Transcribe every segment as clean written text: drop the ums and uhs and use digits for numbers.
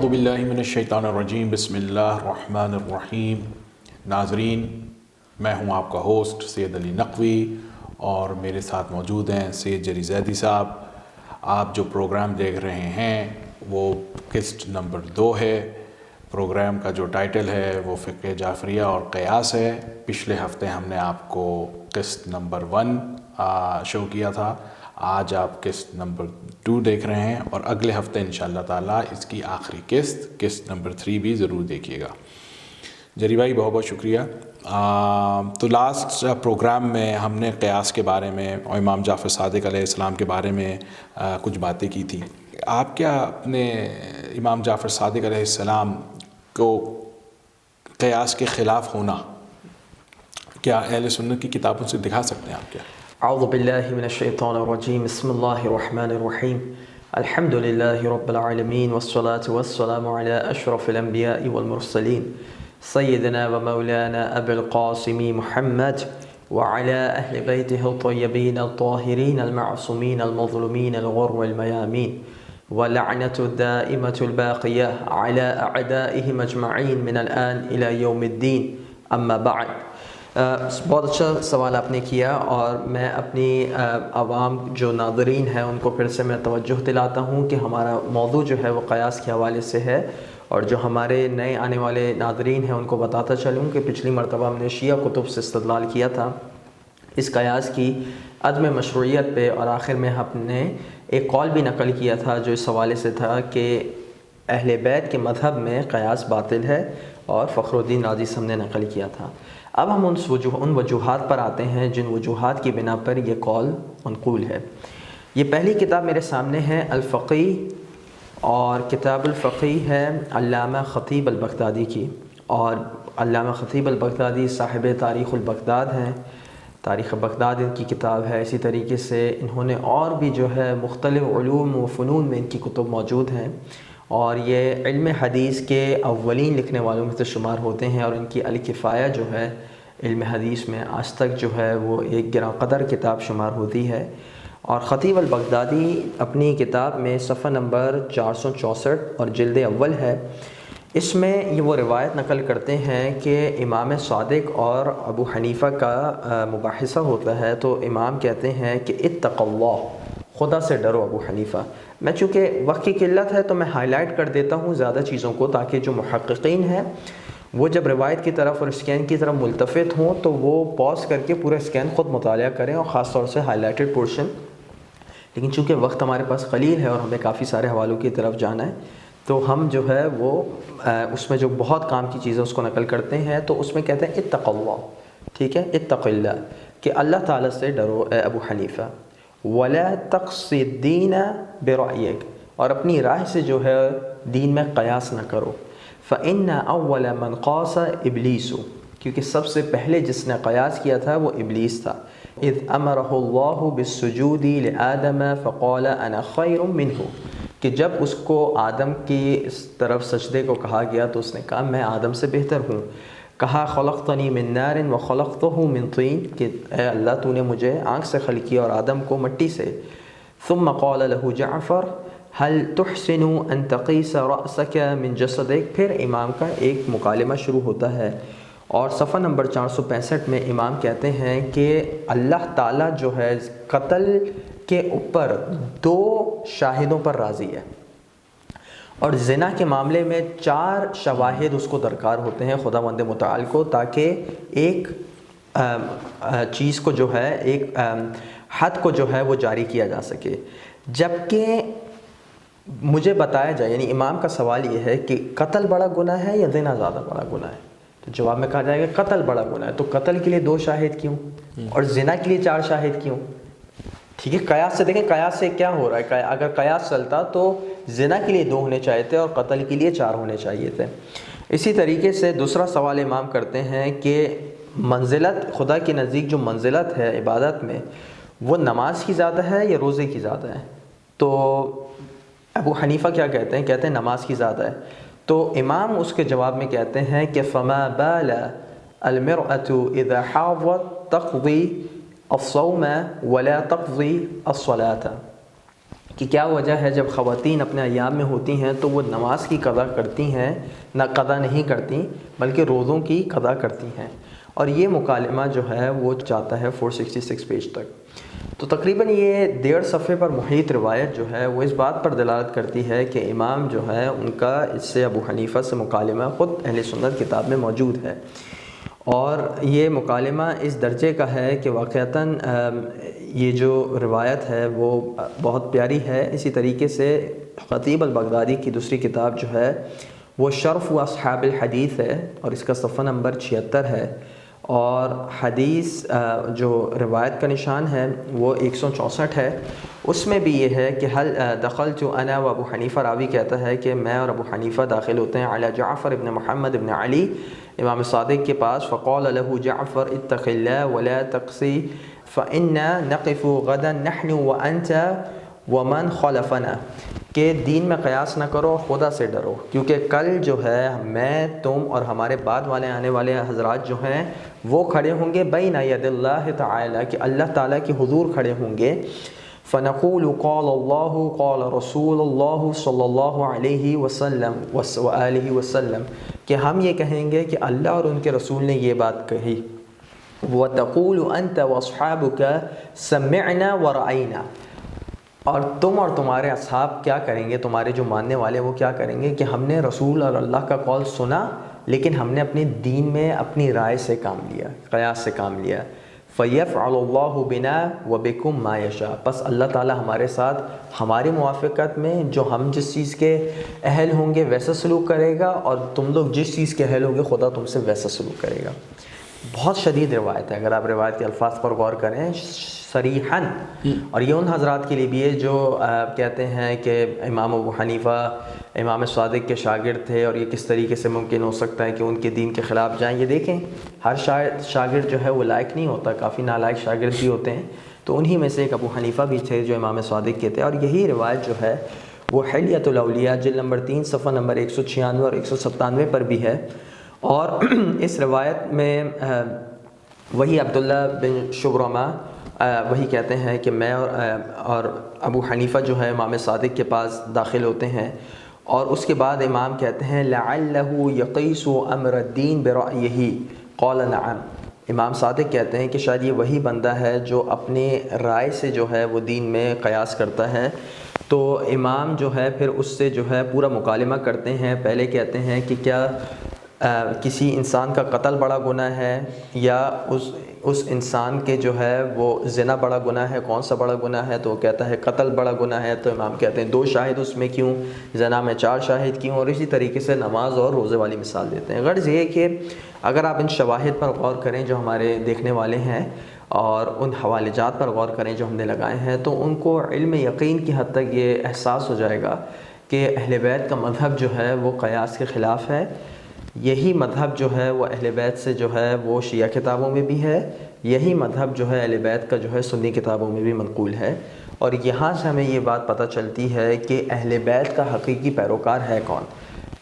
اعوذ باللہ من الشیطان الرجیم، بسم اللہ الرحمن الرحیم۔ ناظرین، میں ہوں آپ کا ہوسٹ سید علی نقوی، اور میرے ساتھ موجود ہیں سید جری زیدی صاحب۔ آپ جو پروگرام دیکھ رہے ہیں وہ قسط نمبر 2 ہے۔ پروگرام کا جو ٹائٹل ہے وہ فقہ جعفریہ اور قیاس ہے۔ پچھلے ہفتے ہم نے آپ کو قسط نمبر 1 شو کیا تھا، آج آپ قسط نمبر 2 دیکھ رہے ہیں، اور اگلے ہفتے انشاءاللہ تعالیٰ اس کی آخری قسط نمبر 3 بھی ضرور دیکھیے گا۔ جری بھائی بہت بہت شکریہ۔ تو لاسٹ پروگرام میں ہم نے قیاس کے بارے میں اور امام جعفر صادق علیہ السلام کے بارے میں کچھ باتیں کی تھی۔ آپ کیا اپنے امام جعفر صادق علیہ السلام کو قیاس کے خلاف ہونا کیا اہل سنت کی کتابوں سے دکھا سکتے ہیں آپ کیا؟ اعوذ باللہ من الشیطان الرجیم، بسم اللہ الرحمن الرحیم، الحمد للہ رب العالمین، والصلاة والسلام علی اشرف الانبیاء والمرسلین، سیدنا و مولانا ابی القاسم محمد وعلى اہل بیتہ الطیبین الطاہرین المعصومین المظلومین الغر المیامین، ولعنة الدائمة الباقیہ علی اعدائهم اجمعین من الآن الى یوم الدین، اما بعد۔ بہت اچھا سوال آپ نے کیا، اور میں اپنی عوام جو ناظرین ہیں ان کو پھر سے میں توجہ دلاتا ہوں کہ ہمارا موضوع جو ہے وہ قیاس کے حوالے سے ہے، اور جو ہمارے نئے آنے والے ناظرین ہیں ان کو بتاتا چلوں کہ پچھلی مرتبہ ہم نے شیعہ کتب سے استدلال کیا تھا اس قیاس کی عدم مشروعیت پہ، اور آخر میں ہم نے ایک قول بھی نقل کیا تھا جو اس حوالے سے تھا کہ اہل بیت کے مذہب میں قیاس باطل ہے، اور فخر الدین رازی سے ہم نے نقل کیا تھا۔ اب ہم ان وجوہات پر آتے ہیں جن وجوہات کی بنا پر یہ قول منقول ہے۔ یہ پہلی کتاب میرے سامنے ہے الفقی، اور کتاب الفقی ہے علامہ خطیب البغدادی کی، اور علامہ خطیب البغدادی صاحب تاریخ البغداد ہیں، تاریخ بغداد ان کی کتاب ہے۔ اسی طریقے سے انہوں نے اور بھی جو ہے مختلف علوم و فنون میں ان کی کتب موجود ہیں، اور یہ علم حدیث کے اولین لکھنے والوں میں سے شمار ہوتے ہیں، اور ان کی الکفایہ جو ہے علم حدیث میں آج تک جو ہے وہ ایک گراں قدر کتاب شمار ہوتی ہے۔ اور خطیب البغدادی اپنی کتاب میں صفحہ نمبر 464 اور جلد اول ہے، اس میں یہ وہ روایت نقل کرتے ہیں کہ امام صادق اور ابو حنیفہ کا مباحثہ ہوتا ہے، تو امام کہتے ہیں کہ اتق اللہ، خدا سے ڈرو ابو حنیفہ۔ میں چونکہ وقت کی قلت ہے تو میں ہائی لائٹ کر دیتا ہوں زیادہ چیزوں کو، تاکہ جو محققین ہیں وہ جب روایت کی طرف اور اسکین کی طرف ملتفت ہوں تو وہ پاز کر کے پورا اسکین خود مطالعہ کریں، اور خاص طور سے ہائی لائٹڈ پورشن۔ لیکن چونکہ وقت ہمارے پاس قلیل ہے اور ہمیں کافی سارے حوالوں کی طرف جانا ہے، تو ہم جو ہے وہ اس میں جو بہت کام کی چیزیں اس کو نقل کرتے ہیں، تو اس میں کہتے ہیں اتق اللہ، ٹھیک ہے، اتق اللہ، کہ اللہ تعالیٰ سے ڈرو اے ابو حنیفہ، ولا تقص الدین برأیک، اور اپنی رائے سے جو ہے دین میں قیاس نہ کرو، فإن اول من قاس ابلیس، کیونکہ سب سے پہلے جس نے قیاس کیا تھا وہ ابلیس تھا۔ اذ امرہ اللہ بالسجود لآدم فقال انا خیر منہ، کہ جب اس کو آدم کی اس طرف سجدے کو کہا گیا تو اس نے کہا میں آدم سے بہتر ہوں۔ کہا خلقتنی من نار وخلقتہ من طین، کہ اے اللہ تو نے مجھے آگ سے خلق کیا اور آدم کو مٹی سے۔ ثم قال له جعفر هل تحسن ان تقیس رأسک من جسدک، پھر امام کا ایک مکالمہ شروع ہوتا ہے، اور صفحہ نمبر 465 میں امام کہتے ہیں کہ اللہ تعالیٰ جو ہے قتل کے اوپر 2 شاہدوں پر راضی ہے، اور زنا کے معاملے میں 4 شواہد اس کو درکار ہوتے ہیں خداوند متعال کو، تاکہ ایک چیز کو جو ہے ایک حد کو جو ہے وہ جاری کیا جا سکے۔ جبکہ مجھے بتایا جائے، یعنی امام کا سوال یہ ہے کہ قتل بڑا گناہ ہے یا زنا زیادہ بڑا گناہ ہے، تو جواب میں کہا جائے گا قتل بڑا گناہ ہے، تو قتل کے لیے 2 شاہد کیوں، اور زنا کے لیے 4 شاہد کیوں؟ ٹھیک ہے، قیاس سے دیکھیں قیاس سے کیا ہو رہا ہے، اگر قیاس چلتا تو زنا کے لیے 2 ہونے چاہیے تھے اور قتل کے لیے 4 ہونے چاہیے تھے۔ اسی طریقے سے دوسرا سوال امام کرتے ہیں کہ منزلت، خدا کے نزدیک جو منزلت ہے عبادت میں، وہ نماز کی زیادہ ہے یا روزے کی زیادہ ہے؟ تو ابو حنیفہ کیا کہتے ہیں؟ کہتے ہیں نماز کی زیادہ ہے۔ تو امام اس کے جواب میں کہتے ہیں کہ فما بال المرأة اذا حاضت تقضی الصوم ولا تقضی الصلاة، کہ کیا وجہ ہے جب خواتین اپنے ایام میں ہوتی ہیں تو وہ نماز کی قضا کرتی ہیں، نہ قضا نہیں کرتی بلکہ روزوں کی قضا کرتی ہیں، اور یہ مکالمہ جو ہے وہ جاتا ہے 466 پیج تک۔ تو تقریباً یہ 1.5 صفحے پر محیط روایت جو ہے وہ اس بات پر دلالت کرتی ہے کہ امام جو ہے ان کا اس سے ابو حنیفہ سے مکالمہ خود اہل سنت کتاب میں موجود ہے، اور یہ مکالمہ اس درجے کا ہے کہ واقعتاً یہ جو روایت ہے وہ بہت پیاری ہے۔ اسی طریقے سے خطیب البغدادی کی دوسری کتاب جو ہے وہ شرف و اصحاب الحدیث ہے، اور اس کا صفحہ نمبر 76 ہے، اور حدیث جو روایت کا نشان ہے وہ 164 ہے۔ اس میں بھی یہ ہے کہ حل دخلت انا و ابو حنیفہ، راوی کہتا ہے کہ میں اور ابو حنیفہ داخل ہوتے ہیں علی جعفر ابن محمد ابن علی، امام صادق کے پاس، فقال له جعفر اتق اللہ ولا تقصی فإنا نقف غدا نحن وأنت ومن خلفنا، کہ دین میں قیاس نہ کرو، خدا سے ڈرو، کیونکہ کل جو ہے میں، تم اور ہمارے بعد والے آنے والے حضرات جو ہیں وہ کھڑے ہوں گے بین ید اللہ تعالی، کہ اللہ تعالیٰ کے حضور کھڑے ہوں گے، فنقول قال اللہ قال رسول اللہ صلی اللہ علیہ وسلم وآلہ وسلم، کہ ہم یہ کہیں گے کہ اللہ اور ان کے رسول نے یہ بات کہی، وتقول انت واصحابک سمعنا ورأینا، اور تم اور تمہارے اصحاب کیا کریں گے، تمہارے جو ماننے والے وہ کیا کریں گے کہ ہم نے رسول اور اللہ کا قول سنا، لیکن ہم نے اپنے دین میں اپنی رائے سے کام لیا، قیاس سے کام لیا۔ فَيَفْعَلُ اللَّهُ بِنَا وَبِكُمْ مَا يَشَاءُ، بس اللہ تعالیٰ ہمارے ساتھ ہماری موافقت میں جو ہم جس چیز کے اہل ہوں گے ویسا سلوک کرے گا، اور تم لوگ جس چیز کے اہل ہوں گے خدا تم سے ویسا سلوک کرے گا۔ بہت شدید روایت ہے، اگر آپ روایت کے الفاظ پر غور کریں صریحاً، اور یہ ان حضرات کے لیے بھی ہے جو کہتے ہیں کہ امام ابو حنیفہ امام صادق کے شاگرد تھے، اور یہ کس طریقے سے ممکن ہو سکتا ہے کہ ان کے دین کے خلاف جائیں۔ یہ دیکھیں ہر شاگرد جو ہے وہ لائق نہیں ہوتا، کافی نالائق شاگرد بھی ہوتے ہیں، تو انہی میں سے ایک ابو حنیفہ بھی تھے جو امام صادق کے تھے، اور یہی روایت جو ہے وہ حلیۃ الاولیاء جلد نمبر 3 صفحہ نمبر 196 اور 197 پر بھی ہے، اور اس روایت میں وہی عبداللہ بن شبرمہ وہی کہتے ہیں کہ میں اور ابو حنیفہ جو ہے امام صادق کے پاس داخل ہوتے ہیں، اور اس کے بعد امام کہتے ہیں لعلہ یقیس امر الدین برأیہ قال نعم، امام صادق کہتے ہیں کہ شاید یہ وہی بندہ ہے جو اپنی رائے سے جو ہے وہ دین میں قیاس کرتا ہے۔ تو امام جو ہے پھر اس سے جو ہے پورا مکالمہ کرتے ہیں، پہلے کہتے ہیں کہ کیا کسی انسان کا قتل بڑا گناہ ہے، یا اس انسان کے جو ہے وہ زنا بڑا گناہ ہے، کون سا بڑا گناہ ہے؟ تو وہ کہتا ہے قتل بڑا گناہ ہے، تو امام کہتے ہیں 2 شاہد اس میں کیوں، زنا میں 4 شاہد کیوں، اور اسی طریقے سے نماز اور روزے والی مثال دیتے ہیں۔ غرض یہ کہ اگر آپ ان شواہد پر غور کریں جو ہمارے دیکھنے والے ہیں، اور ان حوالے جات پر غور کریں جو ہم نے لگائے ہیں، تو ان کو علم یقین کی حد تک یہ احساس ہو جائے گا کہ اہل بیت کا مذہب جو ہے وہ قیاس کے خلاف ہے۔ یہی مذہب جو ہے وہ اہل بیت سے جو ہے وہ شیعہ کتابوں میں بھی ہے، یہی مذہب جو ہے اہل بیت کا جو ہے سنی کتابوں میں بھی منقول ہے، اور یہاں سے ہمیں یہ بات پتہ چلتی ہے کہ اہل بیت کا حقیقی پیروکار ہے کون۔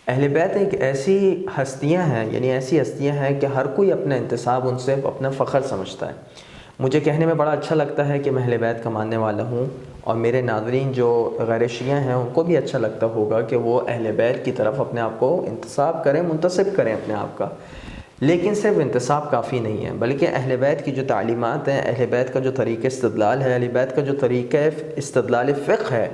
اہل بیت ایک ایسی ہستیاں ہیں، یعنی ایسی ہستیاں ہیں کہ ہر کوئی اپنا انتساب ان سے اپنا فخر سمجھتا ہے۔ مجھے کہنے میں بڑا اچھا لگتا ہے کہ میں اہل بیت کا ماننے والا ہوں، اور میرے ناظرین جو غیر شیعہ ہیں ان کو بھی اچھا لگتا ہوگا کہ وہ اہل بیت کی طرف اپنے آپ کو انتساب کریں، منتسب کریں اپنے آپ کا۔ لیکن صرف انتساب کافی نہیں ہے، بلکہ اہل بیت کی جو تعلیمات ہیں، اہل بیت کا جو طریقہ استدلال ہے، اہل بیت کا جو طریقہ استدلال فقہ ہے،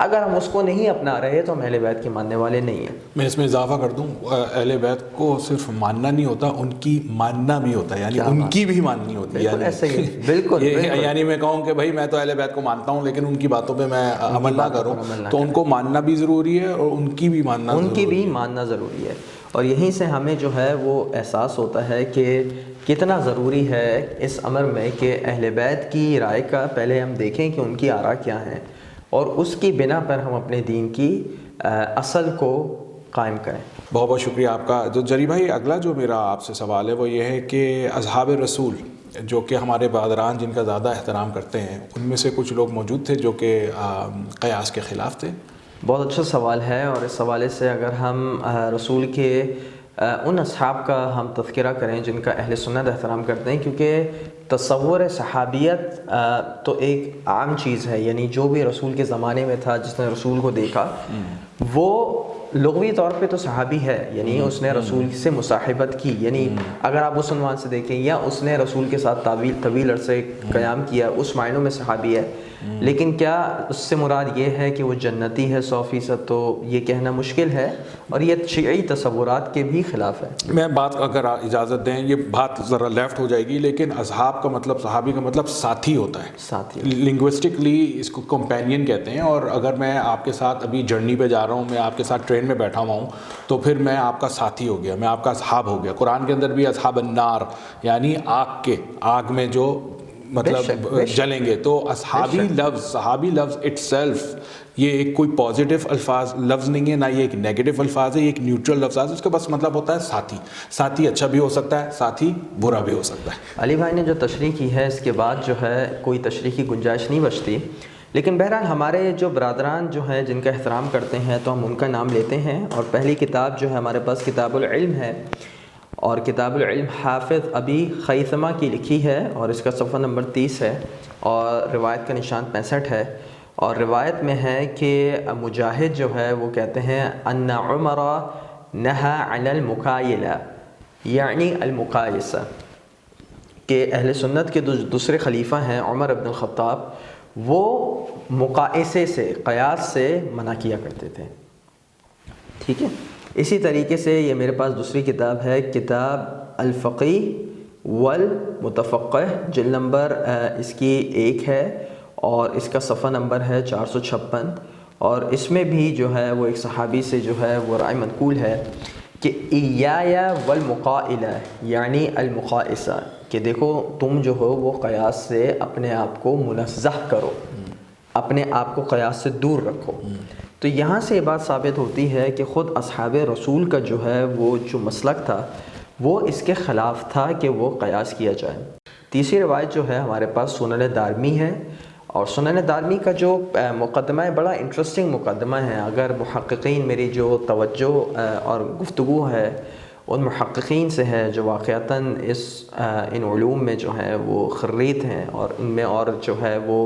اگر ہم اس کو نہیں اپنا رہے تو ہم اہل بیت کے ماننے والے نہیں ہیں۔ میں اس میں اضافہ کر دوں، اہل بیت کو صرف ماننا نہیں ہوتا، ان کی ماننا بھی ہوتا ہے، یعنی ان کی بھی ماننی ہوتی ہے۔ ایسا ہی بالکل، یعنی میں کہوں کہ بھائی میں تو اہل بیت کو مانتا ہوں لیکن ان کی باتوں پہ میں عمل نہ کروں، تو ان کو ماننا بھی ضروری ہے اور ان کی بھی ماننا ضروری ہے۔ اور یہیں سے ہمیں جو ہے وہ احساس ہوتا ہے کہ کتنا ضروری ہے اس امر میں کہ اہل بیت کی رائے کا پہلے ہم دیکھیں کہ ان کی آراء کیا ہیں، اور اس کی بنا پر ہم اپنے دین کی اصل کو قائم کریں۔ بہت بہت شکریہ آپ کا۔ جو جری بھائی، اگلا جو میرا آپ سے سوال ہے وہ یہ ہے کہ اصحاب رسول جو کہ ہمارے برادران جن کا زیادہ احترام کرتے ہیں، ان میں سے کچھ لوگ موجود تھے جو کہ قیاس کے خلاف تھے؟ بہت اچھا سوال ہے، اور اس حوالے سے اگر ہم رسول کے ان اصحاب کا ہم تذکرہ کریں جن کا اہل سنت احترام کرتے ہیں، کیونکہ تصور صحابیت تو ایک عام چیز ہے، یعنی جو بھی رسول کے زمانے میں تھا، جس نے رسول کو دیکھا، وہ لغوی طور پہ تو صحابی ہے، یعنی اس نے رسول سے مصاحبت کی، یعنی اگر آپ اس عنوان سے دیکھیں، یا اس نے رسول کے ساتھ طویل عرصے قیام کیا، اس معنوں میں صحابی ہے۔ لیکن کیا اس سے مراد یہ ہے کہ وہ جنتی ہے 100%؟ تو یہ کہنا مشکل ہے، اور یہ شیعی تصورات کے بھی خلاف ہے۔ میں بات اگر اجازت دیں، یہ بات ذرا لیفٹ ہو جائے گی، لیکن اصحاب کا مطلب، صحابی کا مطلب ساتھی ہوتا ہے، ساتھی، لنگوسٹکلی اس کو کمپینین کہتے ہیں۔ اور اگر میں آپ کے ساتھ ابھی جرنی پہ جا رہا ہوں، میں آپ کے ساتھ ٹرین میں بیٹھا ہوا ہوں، تو پھر میں آپ کا ساتھی ہو گیا، میں آپ کا اصحاب ہو گیا۔ قرآن کے اندر بھی اصحاب النار یعنی آگ میں جو مطلب جلیں گے، تو اصحابی لفظ، صحابی لفظ اٹ سیلف، یہ ایک کوئی پازیٹیو لفظ نہیں ہے، نہ یہ ایک نیگیٹو الفاظ ہے، یہ ایک نیوٹرل لفظ ہے، اس کا بس مطلب ہوتا ہے ساتھی۔ ساتھی اچھا بھی ہو سکتا ہے، ساتھی برا بھی ہو سکتا ہے۔ علی بھائی نے جو تشریح کی ہے، اس کے بعد جو ہے کوئی تشریح کی گنجائش نہیں بچتی، لیکن بہرحال ہمارے جو برادران جو ہیں جن کا احترام کرتے ہیں، تو ہم ان کا نام لیتے ہیں۔ اور پہلی کتاب جو ہے ہمارے پاس کتاب العلم ہے، اور کتاب العلم حافظ ابی خیثمہ کی لکھی ہے، اور اس کا صفحہ نمبر 30 ہے، اور روایت کا نشان 65 ہے۔ اور روایت میں ہے کہ مجاہد جو ہے وہ کہتے ہیں ان عمر نہى عن المکایلہ، یعنی المقایسہ، کہ اہل سنت کے دوسرے خلیفہ ہیں عمر بن الخطاب، وہ مقائسے سے، قیاس سے منع کیا کرتے تھے۔ ٹھیک ہے، اسی طریقے سے یہ میرے پاس دوسری کتاب ہے، کتاب الفقیہ والمتفقہ، جلد نمبر اس کی 1 ہے، اور اس کا صفحہ نمبر ہے 456، اور اس میں بھی جو ہے وہ ایک صحابی سے جو ہے وہ رائے منقول ہے کہ ایایا والمقائلہ یعنی المقائسہ، کہ دیکھو تم جو ہو وہ قیاس سے اپنے آپ کو منزہ کرو، اپنے آپ کو قیاس سے دور رکھو۔ تو یہاں سے یہ بات ثابت ہوتی ہے کہ خود اصحاب رسول کا جو ہے وہ جو مسلک تھا وہ اس کے خلاف تھا کہ وہ قیاس کیا جائے۔ تیسری روایت جو ہے ہمارے پاس سنن دارمی ہے، اور سنن دارمی کا جو مقدمہ ہے بڑا انٹرسٹنگ مقدمہ ہے۔ اگر محققین، میری جو توجہ اور گفتگو ہے ان محققین سے ہے جو واقعتاً ان علوم میں جو ہے وہ خرید ہیں، اور ان میں اور جو ہے وہ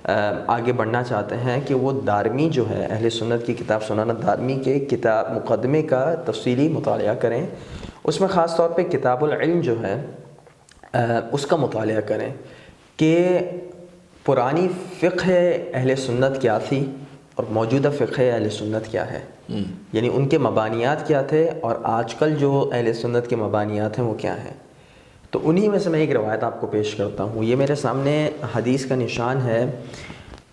آگے بڑھنا چاہتے ہیں، کہ وہ دارمی جو ہے اہل سنت کی کتاب سنن دارمی کے کتاب مقدمے کا تفصیلی مطالعہ کریں، اس میں خاص طور پہ کتاب العلم جو ہے اس کا مطالعہ کریں کہ پرانی فقہ اہل سنت کیا تھی اور موجودہ فقہ اہل سنت کیا ہے، یعنی ان کے مبانیات کیا تھے اور آج کل جو اہل سنت کے مبانیات ہیں وہ کیا ہیں۔ تو انہی میں سے میں ایک روایت آپ کو پیش کرتا ہوں۔ یہ میرے سامنے حدیث کا نشان ہے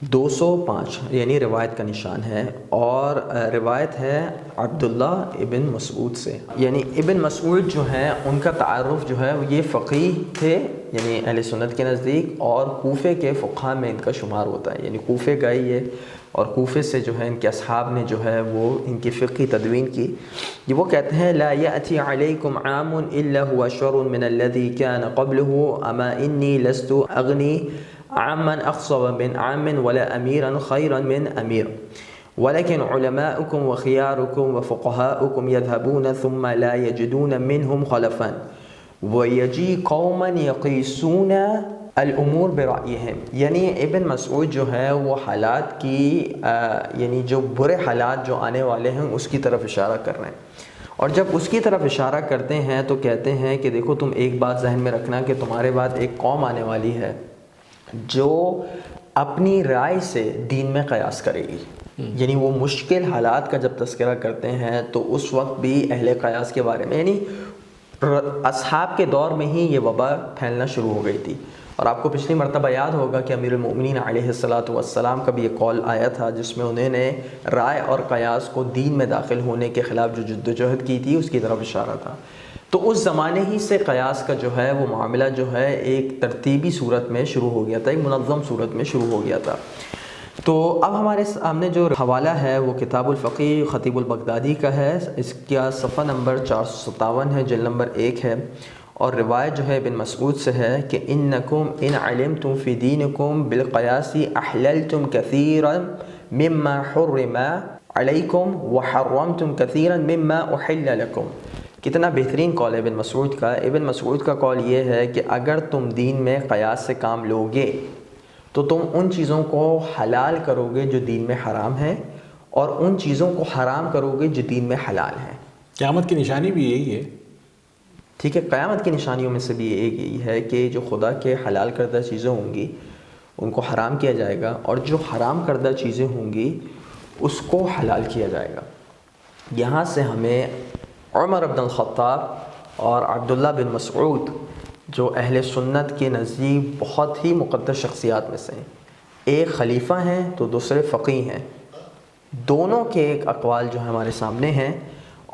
205، یعنی روایت کا نشان ہے، اور روایت ہے عبداللہ ابن مسعود سے۔ یعنی ابن مسعود جو ہیں ان کا تعارف جو ہے یہ فقیہ تھے، یعنی اہل سنت کے نزدیک، اور کوفے کے فقہاء میں ان کا شمار ہوتا ہے، یعنی کوفے گئے یہ، اور کوفے سے جو ہے ان کے اصحاب نے جو ہے وہ ان کی فقہی تدوین کی۔ یہ وہ کہتے ہیں لا یأتی علیکم عام الا هو شر من الذي كان قبله اما انی لست اغنی عاما اخصب من عام ولا اميرا خيرا من امير ولكن علماؤكم وخياركم وفقهاؤكم يذهبون ثم لا يجدون منهم خلفا ويجي قوما يقيسون الامور برأيهم۔ یعنی ابن مسعود جو ہے وہ حالات کی یعنی جو برے حالات جو آنے والے ہیں اس کی طرف اشارہ کر رہے ہیں، اور جب اس کی طرف اشارہ کرتے ہیں تو کہتے ہیں کہ دیکھو تم ایک بات ذہن میں رکھنا کہ تمہارے بعد ایک قوم آنے والی ہے جو اپنی رائے سے دین میں قیاس کرے گی۔ یعنی وہ مشکل حالات کا جب تذکرہ کرتے ہیں تو اس وقت بھی اہل قیاس کے بارے میں، یعنی اصحاب کے دور میں ہی یہ وبا پھیلنا شروع ہو گئی تھی۔ اور آپ کو پچھلی مرتبہ یاد ہوگا کہ امیر المؤمنین علیہ السلام کا بھی یہ قول آیا تھا جس میں انہوں نے رائے اور قیاس کو دین میں داخل ہونے کے خلاف جو جدوجہد کی تھی اس کی طرف اشارہ تھا۔ تو اس زمانے ہی سے قیاس کا جو ہے وہ معاملہ جو ہے ایک ترتیبی صورت میں شروع ہو گیا تھا، ایک منظم صورت میں شروع ہو گیا تھا۔ تو اب ہمارے سامنے جو حوالہ ہے وہ کتاب الفقیہ خطیب البغدادی کا ہے، اس کا صفحہ نمبر 457 ہے، جلد نمبر 1 ہے، اور روایت جو ہے ابن مسعود سے ہے کہ انکم ان علمتم فی دینکم بالقیاس احللتم کثیرا مما حرم علیکم وحرمتم کثیرا مما احل لکم، کتنا بہترین قول ہے ابن مسعود کا. ابن مسعود کا قول یہ ہے کہ اگر تم دین میں قیاس سے کام لوگے تو تم ان چیزوں کو حلال کرو گے جو دین میں حرام ہیں اور ان چیزوں کو حرام کرو گے جو دین میں حلال ہیں. قیامت کی نشانی بھی یہی ہے. ٹھیک ہے, قیامت کی نشانیوں میں سے بھی ایک یہی ہے کہ جو خدا کے حلال کردہ چیزیں ہوں گی ان کو حرام کیا جائے گا, اور جو حرام کردہ چیزیں ہوں گی اس کو حلال کیا جائے گا. یہاں سے ہمیں عمر بن الخطاب اور عبداللہ بن مسعود جو اہل سنت کے نزدیک بہت ہی مقدس شخصیات میں سے ہیں, ایک خلیفہ ہیں تو دوسرے فقیہ ہیں, دونوں کے ایک اقوال جو ہمارے سامنے ہیں,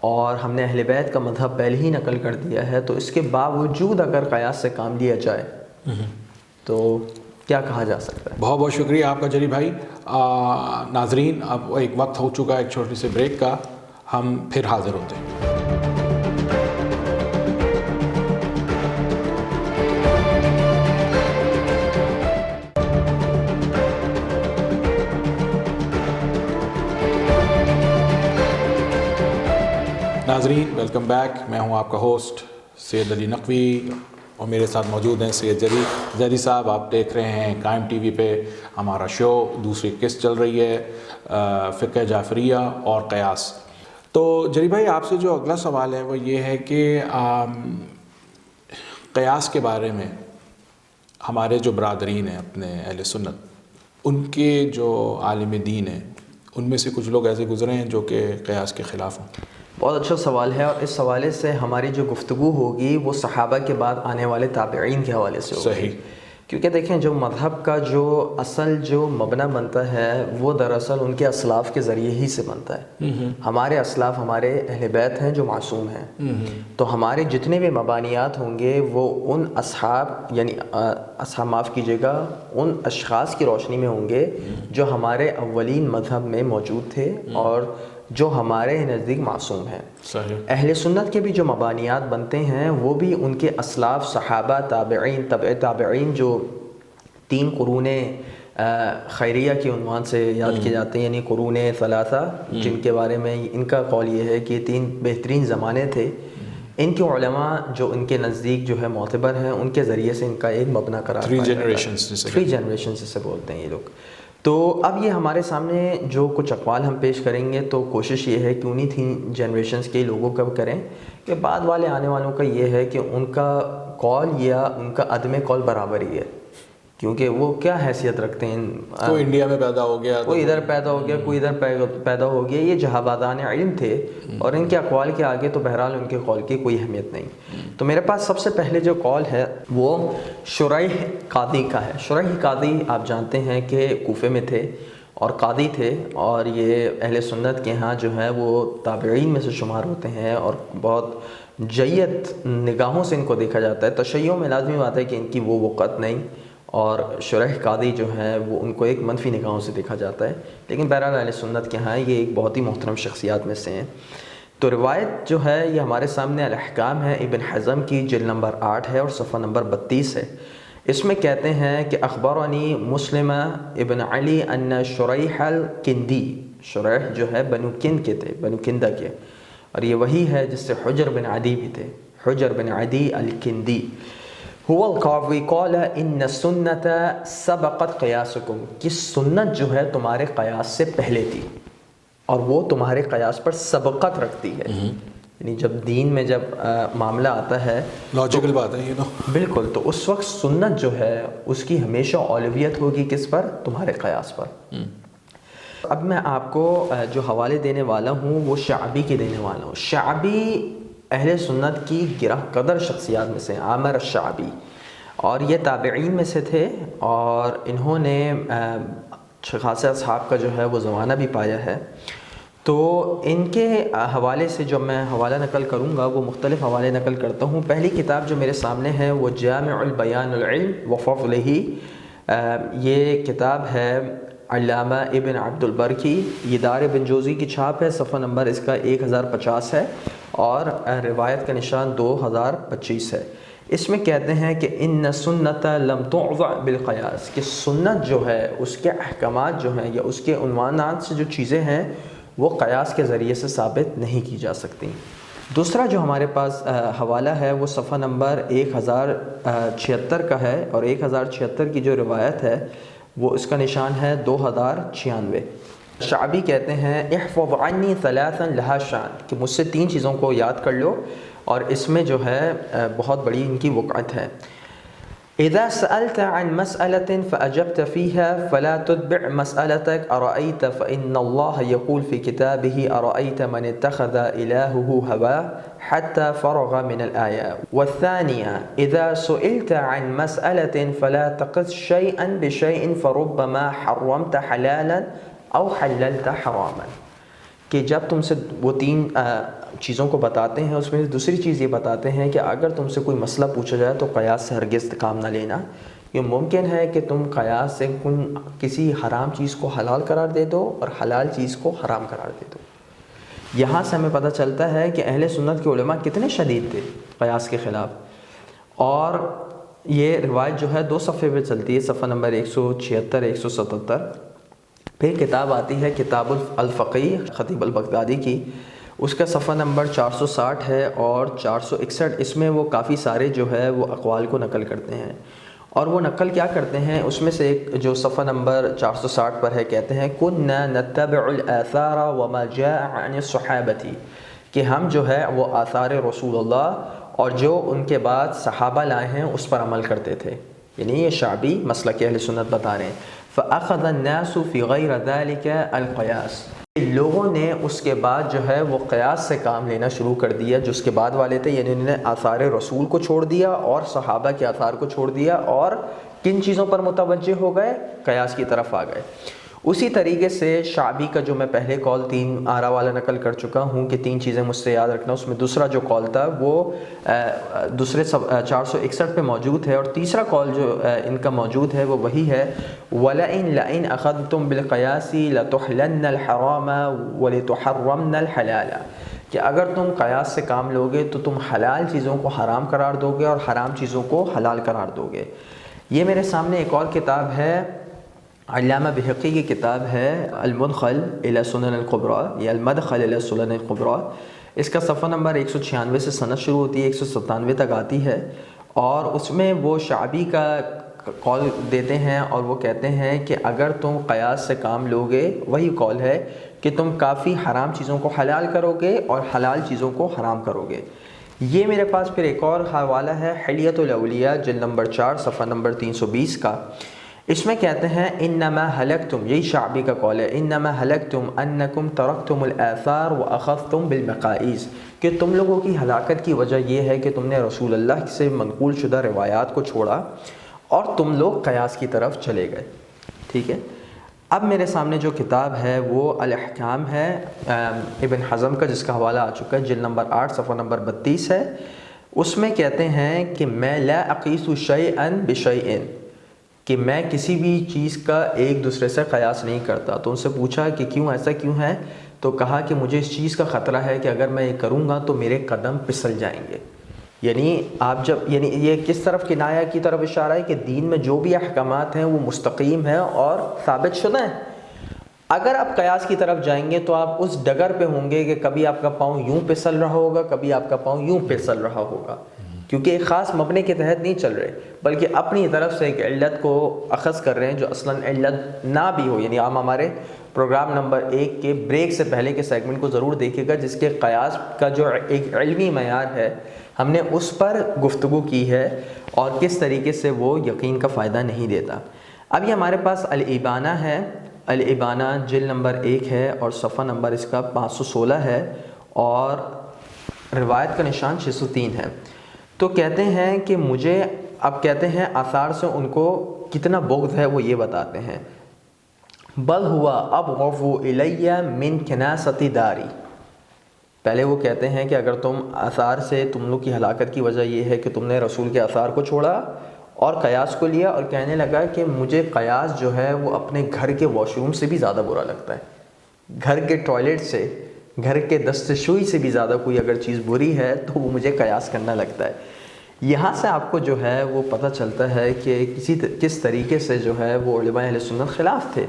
اور ہم نے اہل بیت کا مذہب پہلے ہی نقل کر دیا ہے. تو اس کے باوجود اگر قیاس سے کام لیا جائے تو کیا کہا جا سکتا ہے. بہت بہت شکریہ آپ کا جری بھائی. ناظرین, اب ایک وقت ہو چکا ہے ایک چھوٹی سے بریک کا, ہم پھر حاضر ہوتے ہیں. ناظرین ویلکم بیک. میں ہوں آپ کا ہوسٹ سید علی نقوی, اور میرے ساتھ موجود ہیں سید جری زیدی صاحب. آپ دیکھ رہے ہیں قائم ٹی وی پہ ہمارا شو, دوسری قسط چل رہی ہے فقہ جعفریہ اور قیاس. تو جری بھائی, آپ سے جو اگلا سوال ہے وہ یہ ہے کہ قیاس کے بارے میں ہمارے جو برادرین ہیں اپنے اہل سنت, ان کے جو عالم دین ہیں ان میں سے کچھ لوگ ایسے گزرے ہیں جو کہ قیاس کے خلاف ہوں. بہت اچھا سوال ہے, اور اس حوالے سے ہماری جو گفتگو ہوگی وہ صحابہ کے بعد آنے والے تابعین کے حوالے سے ہوگی. صحیح. کیونکہ دیکھیں, جو مذہب کا جو اصل جو مبنی بنتا ہے وہ دراصل ان کے اسلاف کے ذریعے ہی سے بنتا ہے. ہمارے اسلاف ہمارے اہل بیت ہیں جو معصوم ہیں, تو ہمارے جتنے بھی مبانیات ہوں گے وہ ان اصحاب یعنی اصحاب معاف کیجیے گا ان اشخاص کی روشنی میں ہوں گے جو ہمارے اولین مذہب میں موجود تھے اور جو ہمارے نزدیک معصوم ہیں. صحیح. اہل سنت کے بھی جو مبانیات بنتے ہیں وہ بھی ان کے اسلاف صحابہ تابعین تبع تابعین جو 3 قرون خیریہ کے عنوان سے یاد کیے جاتے ہیں, یعنی قرون ثلاثہ, جن کے بارے میں ان کا قول یہ ہے کہ 3 بہترین زمانے تھے. ان کے علماء جو ان کے نزدیک جو ہے معتبر ہیں, ان کے ذریعے سے ان کا ایک مبنی قرار 3 جنریشنز جسے بولتے ہیں یہ لوگ. تو اب یہ ہمارے سامنے جو کچھ اقوال ہم پیش کریں گے تو کوشش یہ ہے کہ انہی 3 جنریشنز کے لوگوں کا کریں, کہ بعد والے آنے والوں کا یہ ہے کہ ان کا قول یا ان کا عدم قول برابر ہی ہے, کیونکہ وہ کیا حیثیت رکھتے ہیں. کوئی انڈیا میں پیدا ہو گیا, کوئی ادھر پیدا ہو گیا, کوئی ادھر پیدا ہو گیا. یہ جہابادان علم تھے اور ان کے اقوال کے آگے تو بہرحال ان کے قول کی کوئی اہمیت نہیں. تو میرے پاس سب سے پہلے جو قول ہے وہ شریح قاضی کا ہے. شریح قاضی آپ جانتے ہیں کہ کوفے میں تھے اور قاضی تھے, اور یہ اہل سنت کے ہاں جو ہے وہ تابعین میں سے شمار ہوتے ہیں, اور بہت جید نگاہوں سے ان کو دیکھا جاتا ہے. تشیع میں لازمی بات ہے کہ ان کی وہ وقت نہیں, اور شریح قاضی جو ہے وہ ان کو ایک منفی نگاہوں سے دیکھا جاتا ہے. لیکن بہرحال اہل سنت کے ہاں یہ ایک بہت ہی محترم شخصیات میں سے ہیں. تو روایت جو ہے یہ ہمارے سامنے الاحکام ہے, ابن حزم کی جلد نمبر 8 ہے اور صفحہ نمبر 32 ہے. اس میں کہتے ہیں کہ اخبرنی مسلم ابن علی ان شریح الکندی, شریح جو ہے بنو کند کے تھے, بنو کندہ کے, اور یہ وہی ہے جس سے حجر بن عدی بھی تھے, حجر بن عدی الکندی. هو القاضی قال ان السنت سبقت قیاسکم, کہ سنت جو ہے تمہارے قیاس سے پہلے تھی اور وہ تمہارے قیاس پر سبقت رکھتی ہے. یعنی جب دین میں جب معاملہ آتا ہے, لاجیکل بات ہے یہ تو بالکل, تو اس وقت سنت جو ہے اس کی ہمیشہ اولویت ہوگی کس پر, تمہارے قیاس پر. اب میں آپ کو جو حوالے دینے والا ہوں وہ شعبی کے دینے والا ہوں. شعبی اہل سنت کی گرہ قدر شخصیات میں سے, عامر الشعبی, اور یہ تابعین میں سے تھے, اور انہوں نے خاصے اصحاب کا جو ہے وہ زمانہ بھی پایا ہے. تو ان کے حوالے سے جو میں حوالہ نقل کروں گا وہ مختلف حوالے نقل کرتا ہوں. پہلی کتاب جو میرے سامنے ہے وہ جامع البیان العلم وفضلہ, یہ کتاب ہے علامہ ابن عبد البر کی, یہ دار ابن جوزی کی چھاپ ہے, صفحہ نمبر اس کا 1050 ہے اور روایت کا نشان 2025 ہے. اس میں کہتے ہیں کہ ان سنت لم توضع بالقیاس, کہ سنت جو ہے اس کے احکامات جو ہیں یا اس کے عنوانات سے جو چیزیں ہیں وہ قیاس کے ذریعے سے ثابت نہیں کی جا سکتی. دوسرا جو ہمارے پاس حوالہ ہے وہ صفحہ نمبر 1076 کا ہے، اور 1076 کی جو روایت ہے وہ اس کا نشان ہے 2096۔ شعبی کہتے ہیں احفظ عنی ثلاثا لہا شان، کہ مجھ سے 3 چیزوں کو یاد کر لو اور اس میں جو ہے بہت بڑی ان کی وقعت ہے۔ اذا سألت عن مسألة فأجبت فيها فلا تتبع مسألتك أرأيت فإن الله يقول في كتابه أرأيت من اتخذ إلهه هواه حتى فرغ من الآية۔ والثانية إذا سئلت عن مسألة فلا تقص شيئا بشيء فربما حرمت حلالا أو حللت حراما، کہ جب تم سے وہ 3 چیزوں کو بتاتے ہیں اس میں دوسری چیز یہ بتاتے ہیں کہ اگر تم سے کوئی مسئلہ پوچھا جائے تو قیاس سے ہرگز کام نہ لینا۔ یہ ممکن ہے کہ تم قیاس سے کسی حرام چیز کو حلال قرار دے دو اور حلال چیز کو حرام قرار دے دو۔ یہاں سے ہمیں پتہ چلتا ہے کہ اہل سنت کے علماء کتنے شدید تھے قیاس کے خلاف، اور یہ روایت جو ہے 2 صفحے پہ چلتی ہے، صفحہ نمبر 176 177۔ پھر کتاب آتی ہے کتاب الفقیہ خطیب البغدادی کی، اس کا صفحہ نمبر 460 ہے اور 461۔ اس میں وہ کافی سارے جو ہے وہ اقوال کو نقل کرتے ہیں، اور وہ نقل کیا کرتے ہیں اس میں سے ایک جو صفحہ نمبر 460 پر ہے، کہتے ہیں کُنَّا نَتَّبِعُ الْآثَارَ وَمَا جَاءَ عَنِ الصُّحَابَةِ، کہ ہم جو ہے وہ آثار رسول اللہ اور جو ان کے بعد صحابہ لائے ہیں اس پر عمل کرتے تھے۔ یعنی یہ شعبی مسلک اہل سنت بتا رہے ہیں۔ فَأَخَذَ النَّاسُ فِي غَيْرَ ذَلِكَ الْقِيَاسَ، لوگوں نے اس کے بعد جو ہے وہ قیاس سے کام لینا شروع کر دیا جو اس کے بعد والے تھے، یعنی انہوں نے آثار رسول کو چھوڑ دیا اور صحابہ کے آثار کو چھوڑ دیا، اور کن چیزوں پر متوجہ ہو گئے؟ قیاس کی طرف آ گئے۔ اسی طریقے سے شعبی کا جو میں پہلے قول 3 آرا والا نقل کر چکا ہوں کہ 3 چیزیں مجھ سے یاد رکھنا، اس میں دوسرا جو قول تھا وہ دوسرے 461 پہ موجود ہے، اور تیسرا قول جو ان کا موجود ہے وہ وہی ہے وَلَئِنْ أَخَذْتُمْ بِالْقِيَاسِ لَتُحْلَنَّ الْحَرَامَ وَلِتُحَرَّمْنَ الْحَلَالَ، کہ اگر تم قیاس سے کام لوگے تو تم حلال چیزوں کو حرام قرار دو گے اور حرام چیزوں کو حلال قرار دو گے۔ یہ میرے سامنے ایک اور کتاب ہے، علامہ بحقی کی کتاب ہے المدخل الی سنن الکبری یا المدخل الی سنن الکبری۔ اس کا صفحہ نمبر 196 سے سند شروع ہوتی ہے 197 تک آتی ہے، اور اس میں وہ شعبی کا قول دیتے ہیں اور وہ کہتے ہیں کہ اگر تم قیاس سے کام لوگے، وہی قول ہے کہ تم کافی حرام چیزوں کو حلال کرو گے اور حلال چیزوں کو حرام کرو گے۔ یہ میرے پاس پھر ایک اور حوالہ ہے حلیۃ الاولیاء جلد نمبر 4 صفحہ نمبر 320 کا۔ اس میں کہتے ہیں انما ہلکتم، یہی شعبی کا قول ہے، انما ہلکتم انکم ترکتم الآثار واخذتم بالمقائیس، کہ تم لوگوں کی ہلاکت کی وجہ یہ ہے کہ تم نے رسول اللہ سے منقول شدہ روایات کو چھوڑا اور تم لوگ قیاس کی طرف چلے گئے۔ ٹھیک ہے، اب میرے سامنے جو کتاب ہے وہ الاحکام ہے ابن حزم کا، جس کا حوالہ آ چکا ہے، جلد نمبر 8 صفحہ نمبر 32 ہے۔ اس میں کہتے ہیں کہ میں لا اقیس شیئا بشیء، کہ میں کسی بھی چیز کا ایک دوسرے سے قیاس نہیں کرتا۔ تو ان سے پوچھا کہ کیوں، ایسا کیوں ہے؟ تو کہا کہ مجھے اس چیز کا خطرہ ہے کہ اگر میں یہ کروں گا تو میرے قدم پھسل جائیں گے۔ یعنی آپ جب، یعنی یہ کس طرف کنایہ کی طرف اشارہ ہے کہ دین میں جو بھی احکامات ہیں وہ مستقیم ہیں اور ثابت شدہ ہیں۔ اگر آپ قیاس کی طرف جائیں گے تو آپ اس ڈگر پہ ہوں گے کہ کبھی آپ کا پاؤں یوں پھسل رہا ہوگا، کبھی آپ کا پاؤں یوں پھسل رہا ہوگا، کیونکہ ایک خاص مبنی کے تحت نہیں چل رہے بلکہ اپنی طرف سے ایک علت کو اخذ کر رہے ہیں جو اصلاً علت نہ بھی ہو۔ یعنی آپ ہمارے پروگرام نمبر 1 کے بریک سے پہلے کے سیگمنٹ کو ضرور دیکھے گا، جس کے قیاس کا جو ایک علمی معیار ہے ہم نے اس پر گفتگو کی ہے اور کس طریقے سے وہ یقین کا فائدہ نہیں دیتا۔ اب یہ ہمارے پاس الابانہ ہے، الابانہ جلد نمبر 1 ہے اور صفحہ نمبر اس کا 516 ہے اور روایت کا نشان 603 ہے۔ تو کہتے ہیں کہ مجھے، اب کہتے ہیں آثار سے ان کو کتنا بغض ہے وہ یہ بتاتے ہیں، بل ہوا ابغض الی من کناست داری۔ پہلے وہ کہتے ہیں کہ اگر تم آثار سے، تم لوگ کی ہلاکت کی وجہ یہ ہے کہ تم نے رسول کے آثار کو چھوڑا اور قیاس کو لیا، اور کہنے لگا کہ مجھے قیاس جو ہے وہ اپنے گھر کے واش روم سے بھی زیادہ برا لگتا ہے، گھر کے ٹوائلٹ سے، گھر کے دستشوئی سے بھی زیادہ کوئی اگر چیز بری ہے تو وہ مجھے قیاس کرنا لگتا ہے۔ یہاں سے آپ کو جو ہے وہ پتہ چلتا ہے کہ کس طریقے سے جو ہے وہ علماء اہل سنت خلاف تھے۔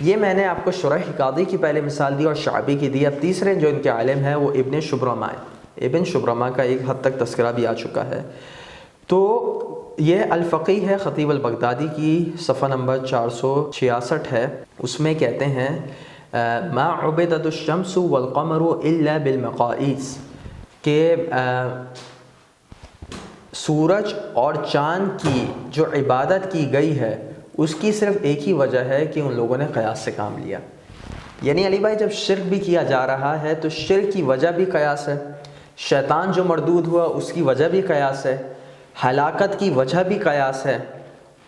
یہ میں نے آپ کو شرح قاضی کی پہلے مثال دی اور شعبی کی دی۔ اب تیسرے جو ان کے عالم ہیں وہ ابن شبرمہ ہیں۔ ابن شبرمہ کا ایک حد تک تذکرہ بھی آ چکا ہے. تو یہ الفقی ہے خطیب البغدادی کی، صفحہ نمبر 466 ہے. اس میں کہتے ہیں ما عبدت الشمس والقمر الا بالمقائیس، کہ سورج اور چاند کی جو عبادت کی گئی ہے اس کی صرف ایک ہی وجہ ہے کہ ان لوگوں نے قیاس سے کام لیا. یعنی علی بھائی جب شرک بھی کیا جا رہا ہے تو شرک کی وجہ بھی قیاس ہے، شیطان جو مردود ہوا اس کی وجہ بھی قیاس ہے، ہلاکت کی وجہ بھی قیاس ہے،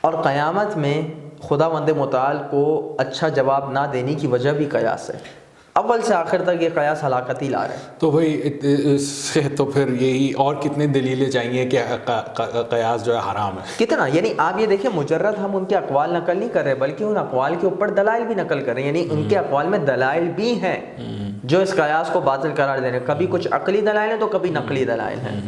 اور قیامت میں خداوند متعال کو اچھا جواب نہ دینے کی وجہ بھی قیاس ہے. اول سے آخر تک یہ قیاس ہلاکت ہی لا رہے ہیں. تو بھائی اس سے تو پھر یہی اور کتنے دلیلیں چاہیے کہ قیاس جو ہے حرام ہے. کتنا، یعنی آپ یہ دیکھیں مجرد ہم ان کے اقوال نقل نہیں کر رہے بلکہ ان اقوال کے اوپر دلائل بھی نقل کر رہے ہیں. یعنی ان کے اقوال میں دلائل بھی ہیں جو اس قیاس کو باطل قرار دے رہے ہیں. کبھی کچھ عقلی دلائل ہیں تو کبھی نقلی دلائل ہیں.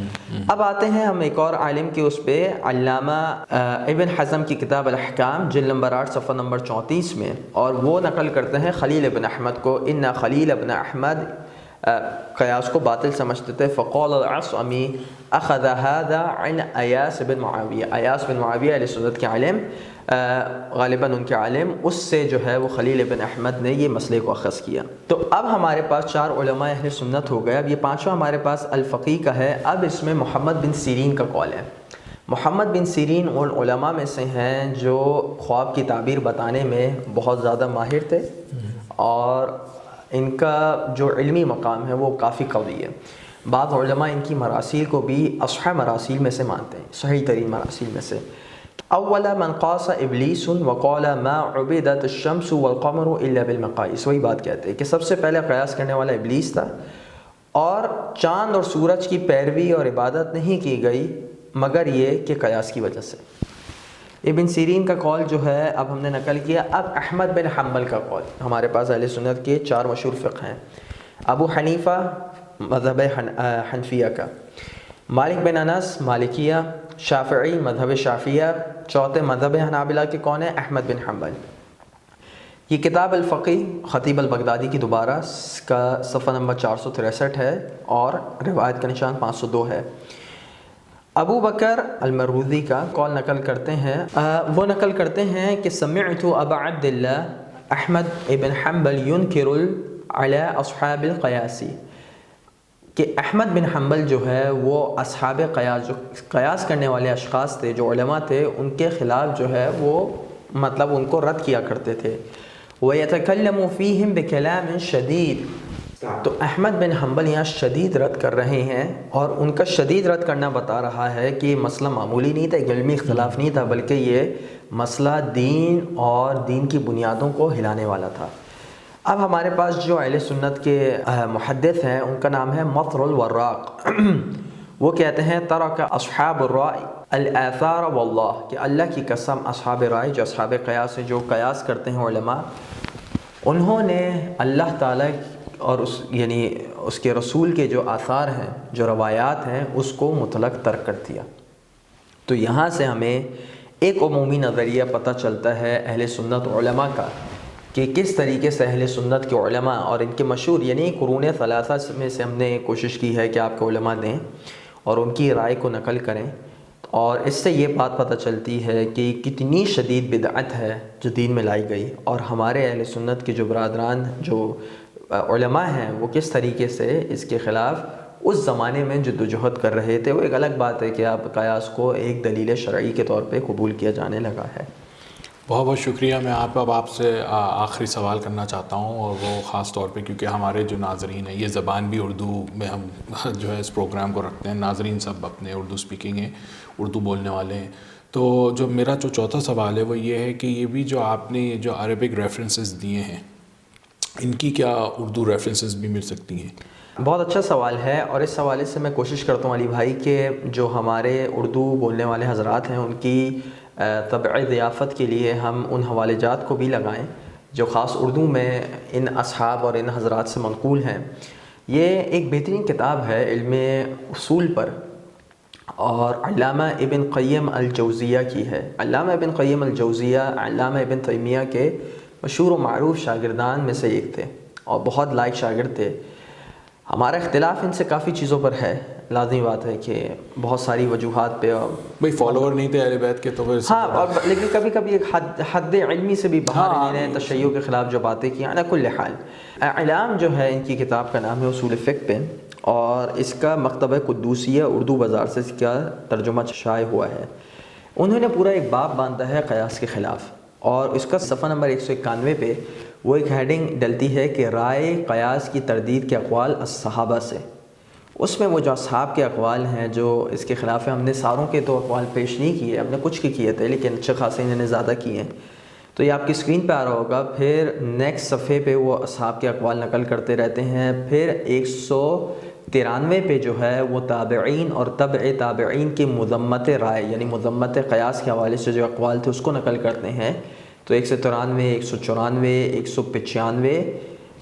اب آتے ہیں ہم ایک اور عالم کے اس پہ، علامہ ابن حزم کی کتاب الاحکام جلد نمبر 8 صفحہ نمبر 34 میں، اور وہ نقل کرتے ہیں خلیل ابن احمد کو. ان خلیل ابن احمد قیاس کو باطل سمجھتے تھے. فقال العصمی اخذ هذا عن ایاس بن معاویہ، ایاس بن معاویہ اہل سنت کے عالم، غالباً ان کے عالم، اس سے جو ہے وہ خلیل ابن احمد نے یہ مسئلے کو اخذ کیا. تو اب ہمارے پاس 4 علماء اہل سنت ہو گئے. اب یہ 5واں ہمارے پاس الفقی کا ہے. اب اس میں محمد بن سیرین کا قول ہے. محمد بن سیرین ان علماء میں سے ہیں جو خواب کی تعبیر بتانے میں بہت زیادہ ماہر تھے، اور ان کا جو علمی مقام ہے وہ کافی قوی ہے. بعض علماء ان کی مراسیل کو بھی اصح مراسیل میں سے مانتے ہیں، صحیح ترین مراسیل میں سے. اول من قاس ابلیس وقال ما عبدت الشمس والقمر الا بالمقائیس، وہی بات کہتے ہیں کہ سب سے پہلے قیاس کرنے والا ابلیس تھا، اور چاند اور سورج کی پیروی اور عبادت نہیں کی گئی مگر یہ کہ قیاس کی وجہ سے. ابن سیرین کا قول جو ہے اب ہم نے نقل کیا. اب احمد بن حنبل کا قول، ہمارے پاس اہل سنت کے 4 مشہور فقہ ہیں. ابو حنیفہ مذہب حنفیہ کا، مالک بن انس مالکیہ، شافعی مذہب شافعیہ، چوتھے مذہب حنابلہ کے کون ہیں؟ احمد بن حنبل. یہ کتاب الفقی خطیب البغدادی کی دوبارہ اس کا صفحہ نمبر 463 ہے، اور روایت کا نشان 502 ہے. ابو بکر المروزی کا قول نقل کرتے ہیں، وہ نقل کرتے ہیں کہ سمعت ابا عبداللہ احمد ابن حنبل ينکر علی اصحاب القیاسی، کہ احمد بن حنبل جو ہے وہ اصحاب قیاس، جو قیاس کرنے والے اشخاص تھے، جو علماء تھے، ان کے خلاف جو ہے وہ مطلب ان کو رد کیا کرتے تھے. وَيَتَكَلَّمُ فِيهِمْ بِكَلَامٍ شَدِيد، تو احمد بن حنبل یہاں شدید رد کر رہے ہیں، اور ان کا شدید رد کرنا بتا رہا ہے کہ یہ مسئلہ معمولی نہیں تھا، ایک علمی اختلاف نہیں تھا، بلکہ یہ مسئلہ دین اور دین کی بنیادوں کو ہلانے والا تھا. اب ہمارے پاس جو اہل سنت کے محدث ہیں ان کا نام ہے مطر الوراق. وہ کہتے ہیں ترک اصحاب الرائے الآثار واللہ، کہ اللہ کی قسم اصحاب رائے، جو اصحاب قیاس ہیں، جو قیاس کرتے ہیں علماء، انہوں نے اللہ تعالیٰ اور یعنی اس کے رسول کے جو آثار ہیں، جو روایات ہیں، اس کو مطلق ترک کر دیا. تو یہاں سے ہمیں ایک عمومی نظریہ پتہ چلتا ہے اہل سنت علماء کا، کہ کس طریقے سے اہل سنت کے علماء اور ان کے مشہور یعنی قرون ثلاثہ میں سے ہم نے کوشش کی ہے کہ آپ کو علماء دیں اور ان کی رائے کو نقل کریں، اور اس سے یہ بات پتہ چلتی ہے کہ کتنی شدید بدعت ہے جو دین میں لائی گئی، اور ہمارے اہل سنت کے جو برادران، جو علماء ہیں، وہ کس طریقے سے اس کے خلاف اس زمانے میں جدوجہد کر رہے تھے. وہ ایک الگ بات ہے کہ آپ قیاس کو ایک دلیل شرعی کے طور پہ قبول کیا جانے لگا ہے. بہت بہت شکریہ. میں اب آپ سے آخری سوال کرنا چاہتا ہوں، اور وہ خاص طور پہ کیونکہ ہمارے جو ناظرین ہیں، یہ زبان بھی اردو میں ہم جو ہے اس پروگرام کو رکھتے ہیں، ناظرین سب اپنے اردو سپیکنگ ہیں، اردو بولنے والے ہیں. تو جو میرا جو چوتھا سوال ہے وہ یہ ہے کہ یہ بھی جو آپ نے جو عربک ریفرنسز دیے ہیں، ان کی کیا اردو ریفرنسز بھی مل سکتی ہیں؟ بہت اچھا سوال ہے، اور اس حوالے سے میں کوشش کرتا ہوں علی بھائی کہ جو ہمارے اردو بولنے والے حضرات ہیں ان کی طبع ضیافت کے لیے ہم ان حوالے جات کو بھی لگائیں جو خاص اردو میں ان اصحاب اور ان حضرات سے منقول ہیں. یہ ایک بہترین کتاب ہے علم اصول پر، اور علامہ ابن قیم الجوزیہ کی ہے. علامہ ابن قیم الجوزیہ علامہ ابن تیمیہ کے مشہور و معروف شاگردان میں سے ایک تھے، اور بہت لائق شاگرد تھے. ہمارا اختلاف ان سے کافی چیزوں پر ہے، لازمی بات ہے کہ بہت ساری وجوہات پہ. بھائی فالوور نہیں تھے اہل بیت کے تو پھر ہاں، اور لیکن کبھی کبھی ایک حد علمی سے بھی باہر ہاں، انہوں نے تشیع کے خلاف جو باتیں کی. علی کل حال اعلام جو ہے ان کی کتاب کا نام ہے اصول فقہ پہ، اور اس کا مکتبہ قدوسیہ اردو بازار سے اس کا ترجمہ شائع ہوا ہے. انہوں نے پورا ایک باب باندھا ہے قیاس کے خلاف، اور اس کا صفحہ نمبر 191 پہ وہ ایک ہیڈنگ ڈلتی ہے کہ رائے قیاس کی تردید کے اقوال الصحابہ سے. اس میں وہ جو اصحاب کے اقوال ہیں جو اس کے خلاف ہیں، ہم نے ساروں کے تو اقوال پیش نہیں کیے، ہم نے کچھ کے کیے تھے لیکن اچھے خاصے انہوں نے زیادہ کیے ہیں. تو یہ آپ کی اسکرین پہ آ رہا ہوگا. پھر نیکسٹ صفحے پہ وہ اصحاب کے اقوال نقل کرتے رہتے ہیں. پھر 193 پہ جو ہے وہ تابعین اور تبع تابعین کی مذمت رائے یعنی مذمت قیاس کے حوالے سے جو اقوال تھے اس کو نقل کرتے ہیں. تو 193 194 195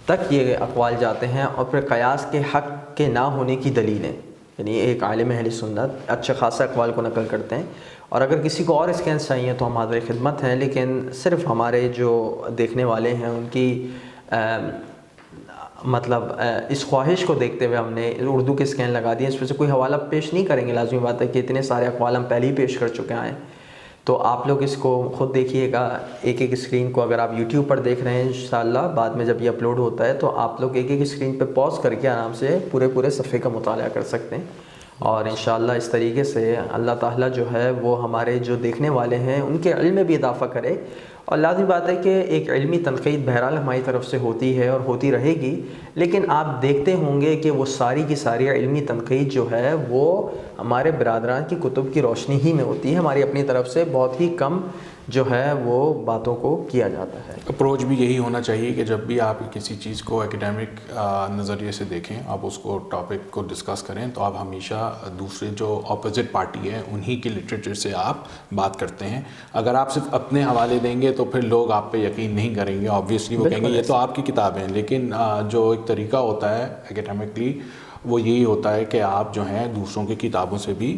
تک یہ اقوال جاتے ہیں، اور پھر قیاس کے حق کے نہ ہونے کی دلیلیں، یعنی ایک عالم اہل سنت اچھے خاصے اقوال کو نقل کرتے ہیں. اور اگر کسی کو اور اس کے چاہیے تو ہم حاضر خدمت ہیں، لیکن صرف ہمارے جو دیکھنے والے ہیں ان کی مطلب اس خواہش کو دیکھتے ہوئے ہم نے اردو کے اسکین لگا دیے. اس میں سے کوئی حوالہ پیش نہیں کریں گے، لازمی بات ہے کہ اتنے سارے اقوال ہم پہلے ہی پیش کر چکے ہیں. تو آپ لوگ اس کو خود دیکھیے گا ایک ایک اسکرین کو. اگر آپ یوٹیوب پر دیکھ رہے ہیں انشاءاللہ بعد میں جب یہ اپلوڈ ہوتا ہے تو آپ لوگ ایک ایک اسکرین پہ پاز کر کے آرام سے پورے صفحے کا مطالعہ کر سکتے ہیں. اور انشاءاللہ اس طریقے سے اللہ تعالیٰ جو ہے وہ ہمارے جو دیکھنے والے ہیں ان کے علم میں بھی اضافہ کرے. اور لازمی بات ہے کہ ایک علمی تنقید بہرحال ہماری طرف سے ہوتی ہے اور ہوتی رہے گی، لیکن آپ دیکھتے ہوں گے کہ وہ ساری کی ساری علمی تنقید جو ہے وہ ہمارے برادران کی کتب کی روشنی ہی میں ہوتی ہے. ہماری اپنی طرف سے بہت ہی کم جو ہے وہ باتوں کو کیا جاتا ہے. اپروچ بھی یہی ہونا چاہیے کہ جب بھی آپ کسی چیز کو اکیڈیمک نظریے سے دیکھیں، آپ اس کو ٹاپک کو ڈسکس کریں تو آپ ہمیشہ دوسرے جو اپوزٹ پارٹی ہے انہی کے لٹریچر سے آپ بات کرتے ہیں. اگر آپ صرف اپنے حوالے دیں گے تو پھر لوگ آپ پہ یقین نہیں کریں گے. آبویسلی وہ کہیں گے یہ تو آپ کی کتابیں ہیں، لیکن جو ایک طریقہ ہوتا ہے اکیڈیمکلی وہ یہی ہوتا ہے کہ آپ جو ہیں دوسروں کی کتابوں سے بھی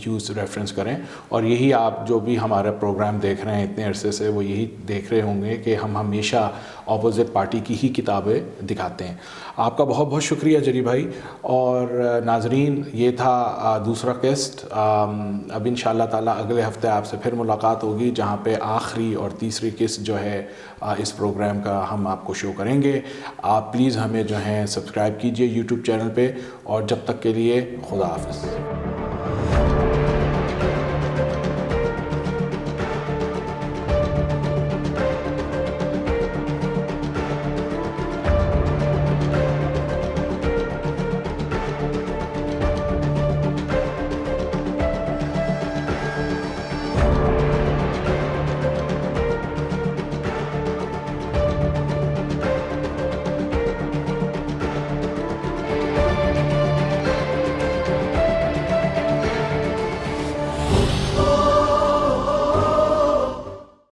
یوز ریفرنس کریں. اور یہی آپ جو بھی ہمارا پروگرام دیکھ رہے ہیں اتنے عرصے سے وہ یہی دیکھ رہے ہوں گے کہ ہم ہمیشہ اپوزٹ پارٹی کی ہی کتابیں دکھاتے ہیں. آپ کا بہت بہت شکریہ جری بھائی. اور ناظرین یہ تھا دوسرا قسط. اب ان شاء اللہ تعالیٰ اگلے ہفتے آپ سے پھر ملاقات ہوگی جہاں پہ آخری اور تیسری قسط جو ہے اس پروگرام کا ہم آپ کو شو کریں گے. آپ پلیز ہمیں جو ہیں سبسکرائب کیجئے یوٹیوب چینل پہ. اور جب تک کے لیے خدا حافظ.